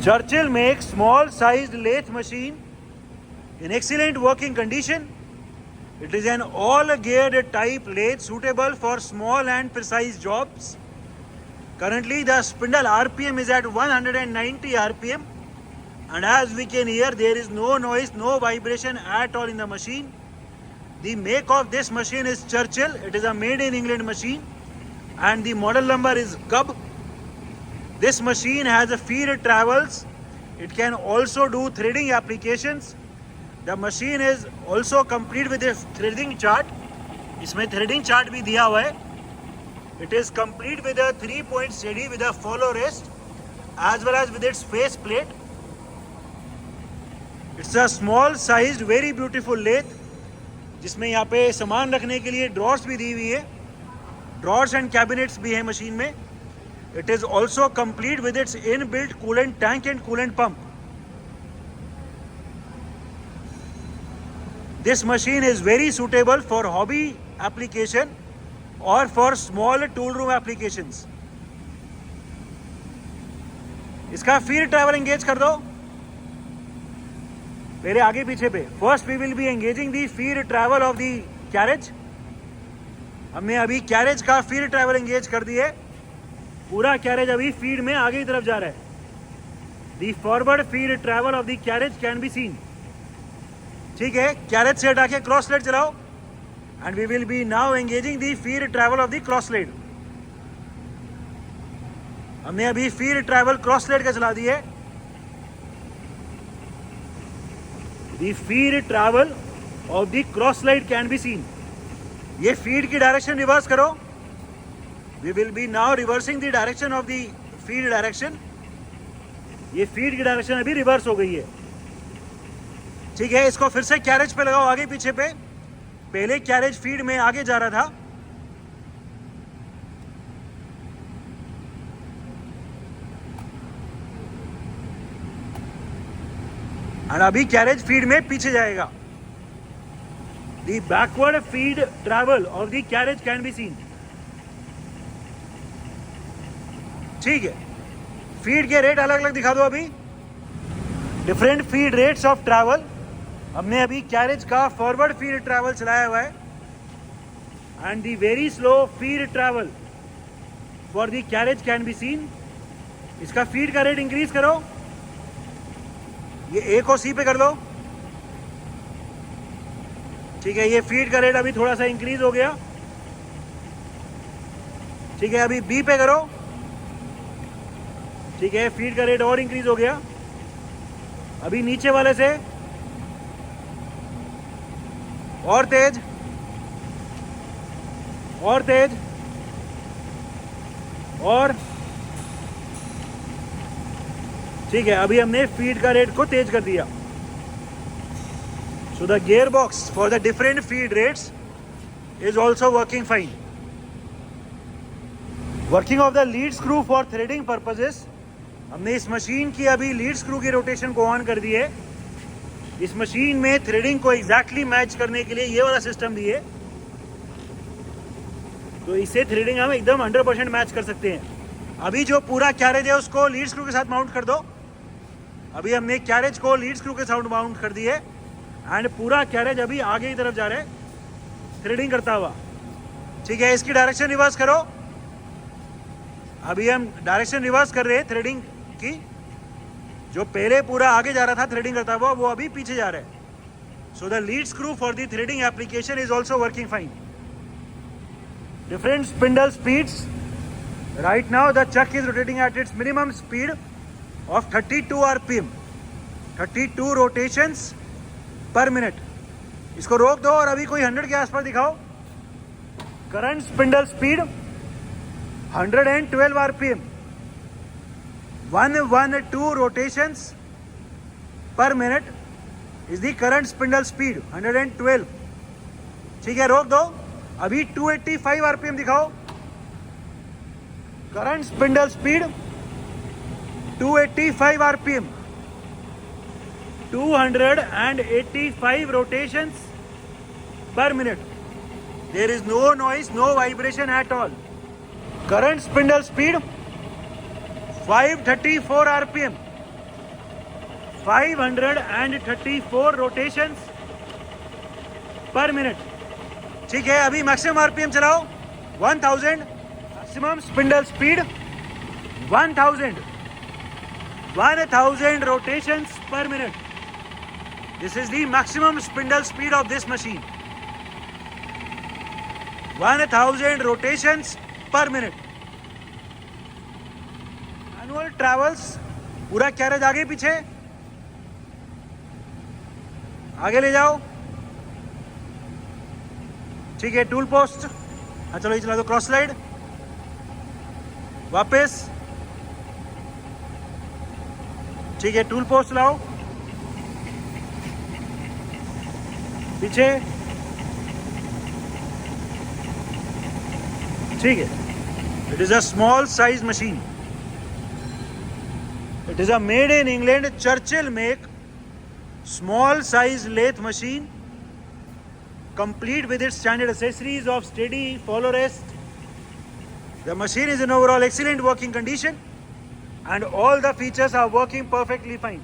Churchill makes small sized lathe machine in excellent working condition. It is an all geared type lathe suitable for small and precise jobs. Currently the spindle RPM is at 190 RPM, and as we can hear, there is no noise, no vibration at all in the machine. The make of this machine is Churchill. It is a made in England machine and the model number is Cub. This machine has a feed travels. It can also do threading applications. The machine is also complete with a threading chart. इसमें threading chart भी दिया हुआ है. It is complete with a 3-point steady with a follow rest as well as with its face plate. It's a small sized very beautiful lathe जिसमें यहाँ पे सामान रखने के लिए ड्रॉर्स भी दी हुई है. ड्रॉर्स एंड कैबिनेट्स भी है मशीन में. It is also complete with its inbuilt coolant tank and coolant pump. This machine is very suitable for hobby application or for small tool room applications. इसका feed travel engage कर दो. पहले आगे पीछे पे. First we will be engaging the feed travel of the carriage. हमने अभी carriage का feed travel engage कर दिए. पूरा कैरेज अभी फीड में आगे की तरफ जा रहा है. The forward feed travel of the carriage can be seen. ठीक है, कैरेज से हटा के क्रॉस लेड चलाओ and we will be now engaging the feed travel of the cross slide. हमने अभी फीड ट्रैवल क्रॉस लेड का चला दी है. The feed travel of the cross lead can be seen. ये फीड की डायरेक्शन रिवर्स करो. We will be now reversing the direction of the feed direction. ये feed की डायरेक्शन अभी रिवर्स हो गई है. ठीक है, इसको फिर से कैरेज पे लगाओ आगे पीछे पे. पहले कैरेज फीड में आगे जा रहा था. और अभी कैरेज फीड में पीछे जाएगा. The backward feed travel of the carriage can be seen. ठीक है, फीड के रेट अलग अलग दिखा दो. अभी different feed rates of travel. हमने अभी कैरेज का फॉरवर्ड फीड ट्रैवल चलाया हुआ है and the very slow feed travel for the carriage can be scene. इसका फीड का रेट इंक्रीज करो. ये ए को सी पे कर दो. ठीक है, ये फीड का रेट अभी थोड़ा सा इंक्रीज हो गया. ठीक है, अभी बी पे करो. ठीक है, फीड का रेट और इंक्रीज हो गया. अभी नीचे वाले से और तेज और तेज और. ठीक है, अभी हमने फीड का रेट को तेज कर दिया. So the gear box for the different feed rates is also working fine. Working of the lead screw for threading purposes. हमने इस मशीन की अभी लीड स्क्रू की रोटेशन को ऑन कर दी है. इस मशीन में थ्रेडिंग को एग्जैक्टली मैच करने के लिए ये वाला सिस्टम भी है. तो इससे थ्रेडिंग हम एकदम 100% मैच कर सकते हैं. अभी जो पूरा कैरेज है उसको लीड स्क्रू के साथ माउंट कर दो. अभी हमने कैरेज को लीड स्क्रू के साथ माउंट कर दी है एंड पूरा कैरेज अभी आगे की तरफ जा रहा है थ्रेडिंग करता हुआ. ठीक है, इसकी डायरेक्शन रिवर्स करो. अभी हम डायरेक्शन रिवर्स कर रहे हैं थ्रेडिंग की. जो पहले पूरा आगे जा रहा था थ्रेडिंग करता हुआ, वो अभी पीछे जा रहा है. So the lead screw for the threading application is also working fine. Different spindle speeds. Right now the chuck is rotating at its minimum speed of 32 RPM. 32 rotations per minute. इसको रोक दो और अभी कोई 100 के आसपास दिखाओ. Current spindle speed 112 RPM. 112 rotations per minute is the current spindle speed. 112. ठीक है, रोक दो. अभी 285 RPM दिखाओ. Current spindle speed 285 RPM. 285 rotations per minute. There is no noise, no vibration at all. Current spindle speed 534 RPM. 534 rotations per minute. ठीक है, अभी maximum RPM चलाओ 1000, maximum spindle speed 1000 rotations per minute. This is the maximum spindle speed of this machine. 1000 rotations per minute. Manual travels पूरा carriage आगे पीछे, आगे ले जाओ. ठीक है, टूल पोस्ट. हाँ चलो ये चला दो, क्रॉस स्लाइड, वापस. ठीक है, टूल पोस्ट लाओ, पीछे. ठीक है. It is a small size machine. It is a made in England Churchill make small size lathe machine, complete with its standard accessories of steady follow rest. The machine is in overall excellent working condition and all the features are working perfectly fine.